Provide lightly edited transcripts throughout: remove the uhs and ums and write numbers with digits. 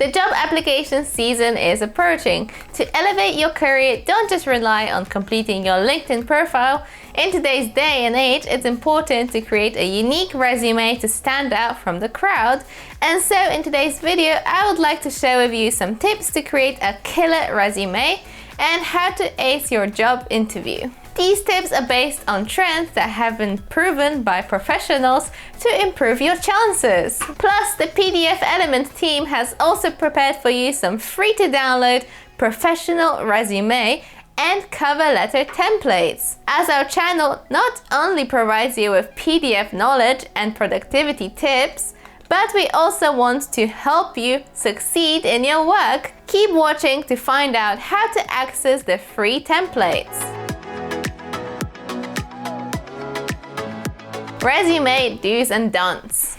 The job application season is approaching. To elevate your career, don't just rely on completing your LinkedIn profile. In today's day and age, it's important to create a unique resume to stand out from the crowd. And so in today's video, I would like to share with you some tips to create a killer resume and how to ace your job interview. These tips are based on trends that have been proven by professionals to improve your chances. Plus, the PDFelement team has also prepared for you some free to download professional resume and cover letter templates. As our channel not only provides you with PDF knowledge and productivity tips, but we also want to help you succeed in your work. Keep watching to find out how to access the free templates. Resume do's and don'ts.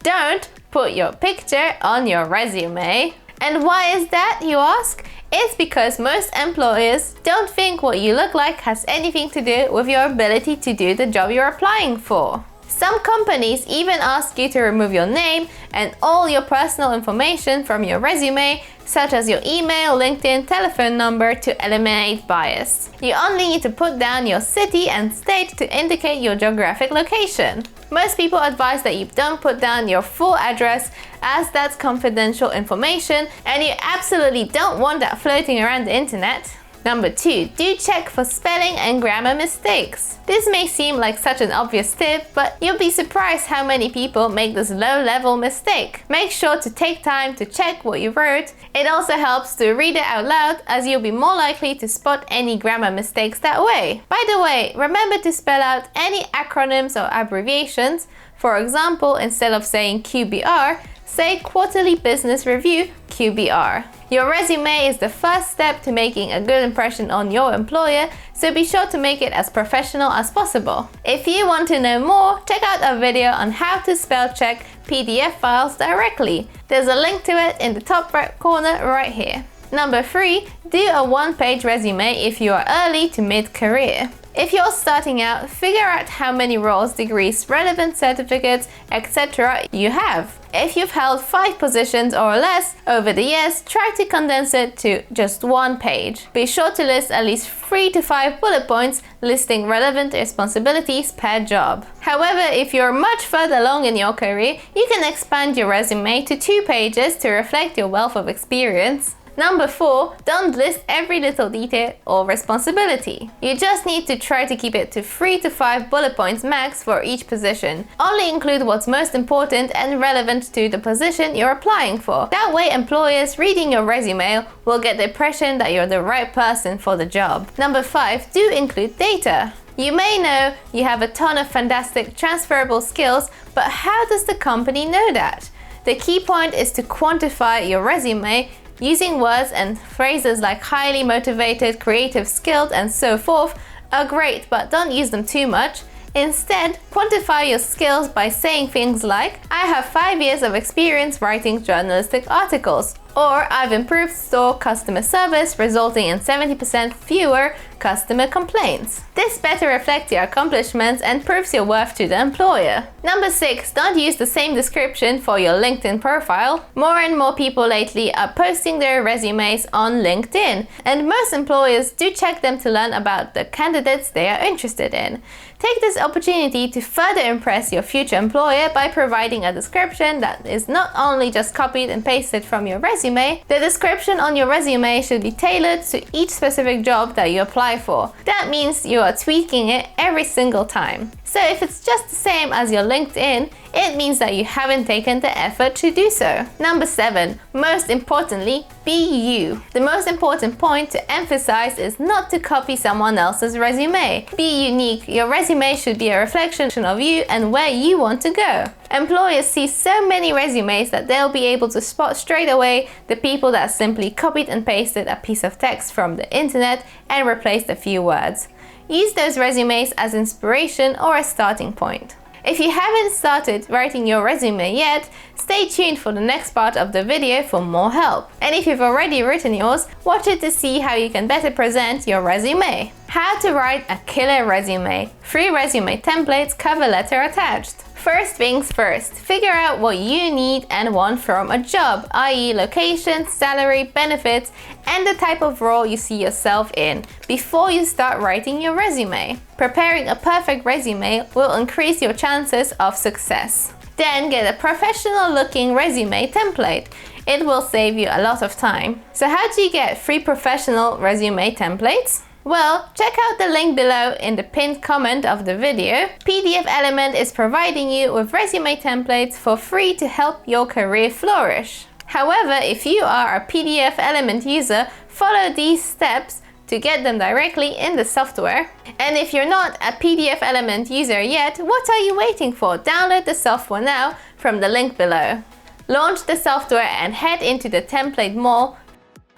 Don't put your picture on your resume. And why is that, you ask? It's because most employers don't think what you look like has anything to do with your ability to do the job you're applying for. Some companies even ask you to remove your name and all your personal information from your resume, such as your email, LinkedIn, telephone number, to eliminate bias. You only need to put down your city and state to indicate your geographic location. Most people advise that you don't put down your full address, as that's confidential information and you absolutely don't want that floating around the internet. Number 2, do check for spelling and grammar mistakes. This may seem like such an obvious tip, but you'll be surprised how many people make this low-level mistake. Make sure to take time to check what you wrote. It also helps to read it out loud, as you'll be more likely to spot any grammar mistakes that way. By the way, remember to spell out any acronyms or abbreviations. For example, instead of saying QBR, say Quarterly Business Review, QBR. Your resume is the first step to making a good impression on your employer, so be sure to make it as professional as possible. If you want to know more, check out our video on how to spell check PDF files directly. There's a link to it in the top right corner right here. Number 3, do a one-page resume if you are early to mid-career. If you're starting out, figure out how many roles, degrees, relevant certificates, etc. you have. If you've held 5 positions or less over the years, try to condense it to just one page. Be sure to list at least 3 to 5 bullet points listing relevant responsibilities per job. However, if you're much further along in your career, you can expand your resume to 2 pages to reflect your wealth of experience. Number 4, don't list every little detail or responsibility. You just need to try to keep it to 3 to 5 bullet points max for each position. Only include what's most important and relevant to the position you're applying for. That way, employers reading your resume will get the impression that you're the right person for the job. Number 5, do include data. You may know you have a ton of fantastic transferable skills, but how does the company know that? The key point is to quantify your resume. Using words and phrases like highly motivated, creative, skilled, and so forth are great, but don't use them too much. Instead, quantify your skills by saying things like, I have 5 years of experience writing journalistic articles, or I've improved store customer service, resulting in 70% fewer customer complaints. This better reflects your accomplishments and proves your worth to the employer. Number 6, don't use the same description for your LinkedIn profile. More and more people lately are posting their resumes on LinkedIn, and most employers do check them to learn about the candidates they are interested in. Take this opportunity to further impress your future employer by providing a description that is not only just copied and pasted from your resume. The description on your resume should be tailored to each specific job that you apply for. That means you are tweaking it every single time. So if it's just the same as your LinkedIn, it means that you haven't taken the effort to do so. Number 7, most importantly, be you. The most important point to emphasize is not to copy someone else's resume. Be unique. Your resume should be a reflection of you and where you want to go. Employers see so many resumes that they'll be able to spot straight away the people that simply copied and pasted a piece of text from the internet and replaced a few words. Use those resumes as inspiration or a starting point. If you haven't started writing your resume yet, stay tuned for the next part of the video for more help. And if you've already written yours, watch it to see how you can better present your resume. How to write a killer resume. 3 resume templates, cover letter attached. First things first, figure out what you need and want from a job, i.e. location, salary, benefits, and the type of role you see yourself in before you start writing your resume. Preparing a perfect resume will increase your chances of success. Then get a professional looking resume template. It will save you a lot of time. So how do you get free professional resume templates? Well, check out the link below in the pinned comment of the video. PDFelement is providing you with resume templates for free to help your career flourish. However, if you are a PDFelement user, follow these steps to get them directly in the software. And if you're not a PDFelement user yet, what are you waiting for? Download the software now from the link below. Launch the software and head into the template mall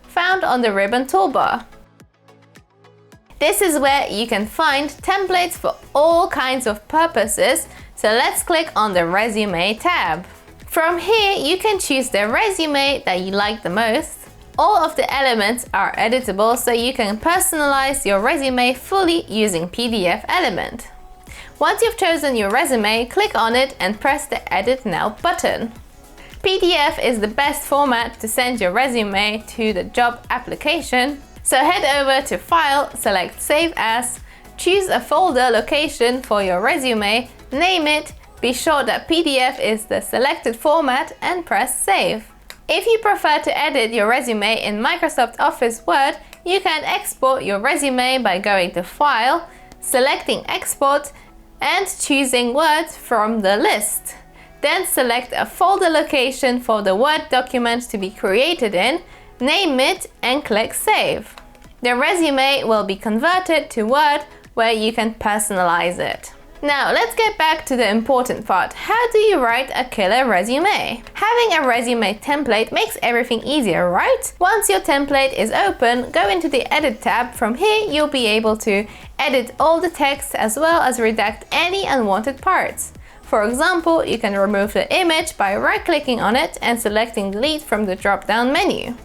found on the ribbon toolbar. This is where you can find templates for all kinds of purposes, so let's click on the Resume tab. From here, you can choose the resume that you like the most. All of the elements are editable, so you can personalize your resume fully using PDFelement. Once you've chosen your resume, click on it and press the Edit Now button. PDF is the best format to send your resume to the job application. So head over to File, select Save As, choose a folder location for your resume, name it, be sure that PDF is the selected format and press Save. If you prefer to edit your resume in Microsoft Office Word, you can export your resume by going to File, selecting Export and choosing Word from the list. Then select a folder location for the Word document to be created in, name it and click Save. The resume will be converted to Word where you can personalize it. Now let's get back to the important part. How do you write a killer resume? Having a resume template makes everything easier, right? Once your template is open, go into the Edit tab. From here, you'll be able to edit all the text as well as redact any unwanted parts. For example, you can remove the image by right-clicking on it and selecting Delete from the drop-down menu.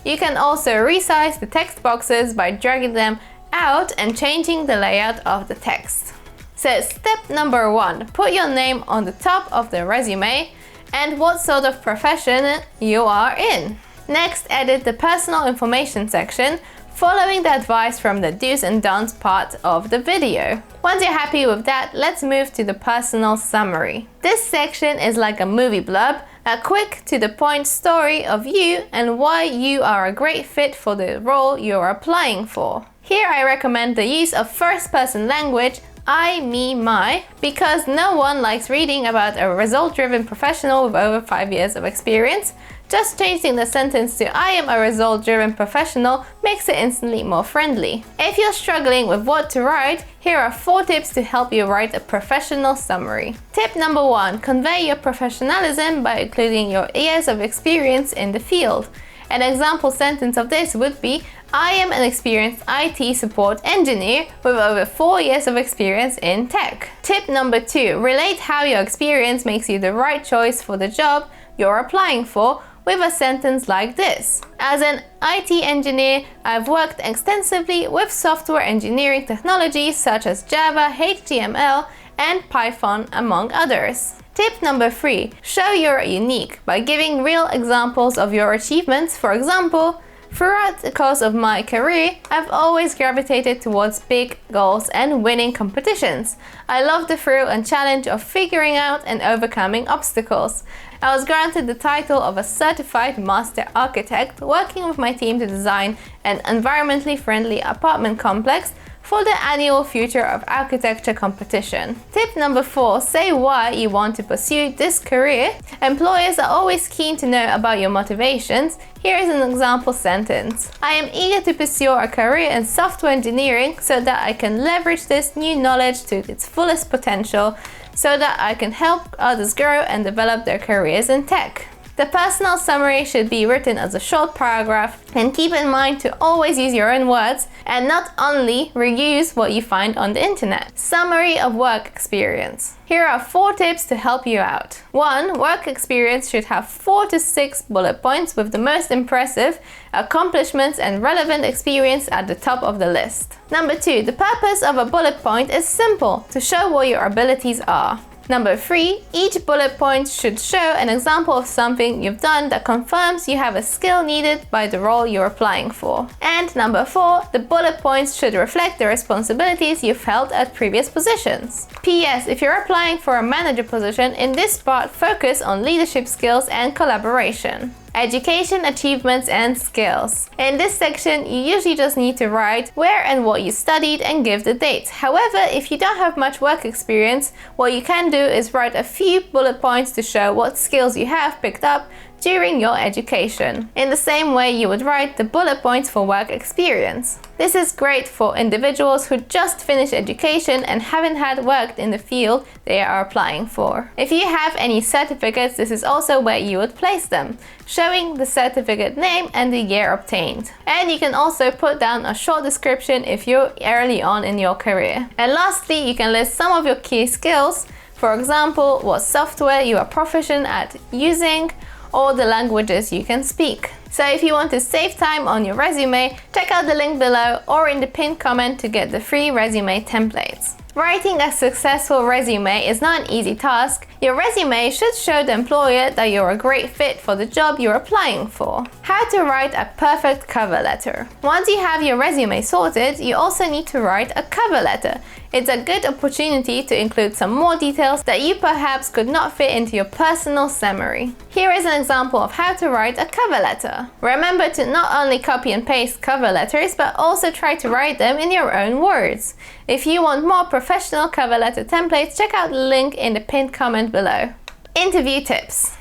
You can also resize the text boxes by dragging them out and changing the layout of the text. So step number 1, put your name on the top of the resume and what sort of profession you are in. Next, edit the personal information section, following the advice from the do's and don'ts part of the video. Once you're happy with that, let's move to the personal summary. This section is like a movie blurb, a quick to the point story of you and why you are a great fit for the role you're applying for. Here I recommend the use of first-person language, I, me, my, because no one likes reading about a result-driven professional with over 5 years of experience. Just changing the sentence to I am a result-driven professional makes it instantly more friendly. If you're struggling with what to write, here are 4 tips to help you write a professional summary. Tip number 1, convey your professionalism by including your years of experience in the field. An example sentence of this would be, I am an experienced IT support engineer with over 4 years of experience in tech. Tip number 2, relate how your experience makes you the right choice for the job you're applying for with a sentence like this. As an IT engineer, I've worked extensively with software engineering technologies such as Java, HTML, and Python, among others. Tip number 3, show you're unique by giving real examples of your achievements. For example, throughout the course of my career, I've always gravitated towards big goals and winning competitions. I love the thrill and challenge of figuring out and overcoming obstacles. I was granted the title of a certified master architect, working with my team to design an environmentally friendly apartment complex for the annual Future of Architecture competition. Tip number 4, say why you want to pursue this career. Employers are always keen to know about your motivations. Here is an example sentence. I am eager to pursue a career in software engineering so that I can leverage this new knowledge to its fullest potential so that I can help others grow and develop their careers in tech. The personal summary should be written as a short paragraph, and keep in mind to always use your own words and not only reuse what you find on the internet. Summary of work experience. Here are 4 tips to help you out. 1. Work experience should have 4 to 6 bullet points with the most impressive accomplishments and relevant experience at the top of the list. Number 2. The purpose of a bullet point is simple, to show what your abilities are. Number 3, each bullet point should show an example of something you've done that confirms you have a skill needed by the role you're applying for. And number 4, the bullet points should reflect the responsibilities you've held at previous positions. P.S. If you're applying for a manager position, in this part focus on leadership skills and collaboration. Education, achievements, and skills. In this section, you usually just need to write where and what you studied and give the dates. However, if you don't have much work experience, what you can do is write a few bullet points to show what skills you have picked up during your education, in the same way you would write the bullet points for work experience. This is great for individuals who just finished education and haven't had worked in the field they are applying for. If you have any certificates, this is also where you would place them, showing the certificate name and the year obtained. And you can also put down a short description if you're early on in your career. And lastly, you can list some of your key skills, for example, what software you are proficient at using, or the languages you can speak. So if you want to save time on your resume, check out the link below or in the pinned comment to get the free resume templates. Writing a successful resume is not an easy task. Your resume should show the employer that you're a great fit for the job you're applying for. How to write a perfect cover letter. Once you have your resume sorted, you also need to write a cover letter. It's a good opportunity to include some more details that you perhaps could not fit into your personal summary. Here is an example of how to write a cover letter. Remember to not only copy and paste cover letters, but also try to write them in your own words. If you want more professional cover letter templates, check out the link in the pinned comment below. Interview tips.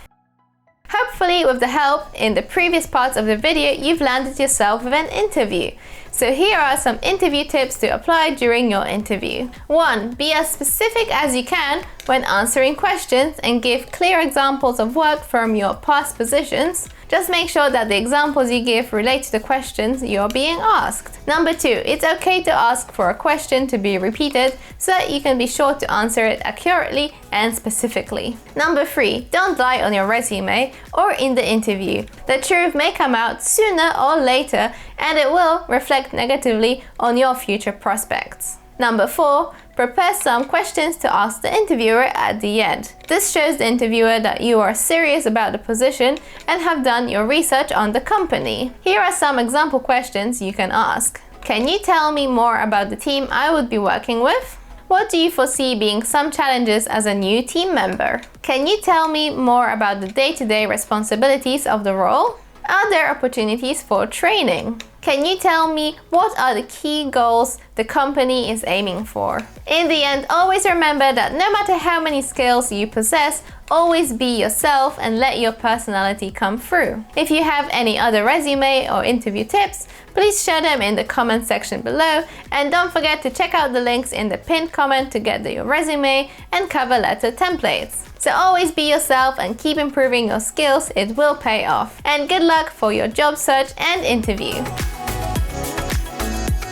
Hopefully, with the help in the previous parts of the video, you've landed yourself with an interview. So here are some interview tips to apply during your interview. 1. Be as specific as you can when answering questions and give clear examples of work from your past positions. Just make sure that the examples you give relate to the questions you're being asked. Number 2. It's okay to ask for a question to be repeated so that you can be sure to answer it accurately and specifically. Number 3. Don't lie on your resume or in the interview. The truth may come out sooner or later, and it will reflect negatively on your future prospects. Number 4. Prepare some questions to ask the interviewer at the end. This shows the interviewer that you are serious about the position and have done your research on the company. Here are some example questions you can ask. Can you tell me more about the team I would be working with? What do you foresee being some challenges as a new team member? Can you tell me more about the day-to-day responsibilities of the role? Are there opportunities for training? Can you tell me what are the key goals the company is aiming for? In the end, always remember that no matter how many skills you possess, always be yourself and let your personality come through. If you have any other resume or interview tips, please share them in the comment section below, and don't forget to check out the links in the pinned comment to get your resume and cover letter templates. So always be yourself and keep improving your skills, it will pay off. And good luck for your job search and interview.